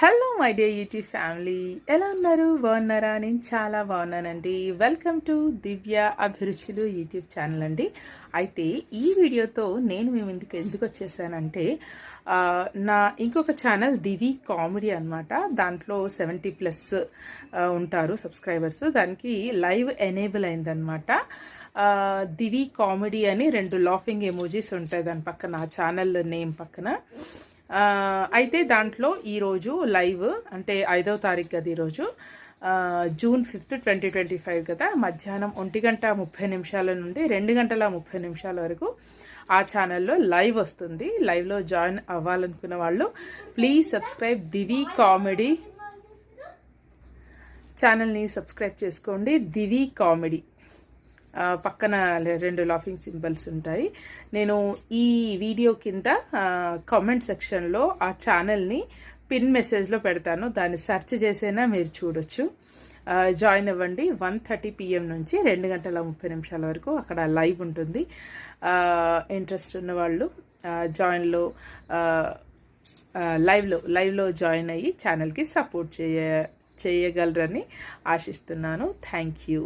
Hello my dear YouTube family, ఎలా ఉన్నారు? బాగున్నారా? నేను చాలా బాగున్నానండి. వెల్కమ్ టు దివ్య అభిరుచులు యూట్యూబ్ ఛానల్ అండి. అయితే ఈ వీడియోతో నేను మీ ముందుకు ఎందుకు వచ్చేసానంటే, నా ఇంకొక ఛానల్ దివి కామెడీ అనమాట. దాంట్లో 70+ ఉంటారు సబ్స్క్రైబర్స్. దానికి లైవ్ ఎనేబుల్ అయిందనమాట. దివి కామెడీ అని 2 లాఫింగ్ ఎమోజీస్ ఉంటాయి దాని పక్కన, ఆ ఛానల్ నేమ్ పక్కన. అయితే దాంట్లో ఈరోజు లైవ్ అంటే 5వ తారీఖు కదా, ఈరోజు జూన్ 5, 2025 కదా, మధ్యాహ్నం 1:30 నుండి 2:30 వరకు ఆ ఛానల్లో లైవ్ వస్తుంది. లైవ్లో జాయిన్ అవ్వాలనుకున్న వాళ్ళు ప్లీజ్ సబ్స్క్రైబ్ దివి కామెడీ ఛానల్ని సబ్స్క్రైబ్ చేసుకోండి. దివి కామెడీ పక్కన 2 లాఫింగ్ సింబల్స్ ఉంటాయి. నేను ఈ వీడియో కింద కామెంట్ సెక్షన్లో ఆ ఛానల్ని పిన్ మెసేజ్లో పెడతాను. దాన్ని సెర్చ్ చేసైనా మీరు చూడొచ్చు. జాయిన్ అవ్వండి. 1:30 PM నుంచి 2:30 వరకు అక్కడ లైవ్ ఉంటుంది. ఇంట్రెస్ట్ ఉన్న వాళ్ళు జాయిన్లో లైవ్లో జాయిన్ అయ్యి ఛానల్కి సపోర్ట్ చేయగలరని ఆశిస్తున్నాను. Thank you.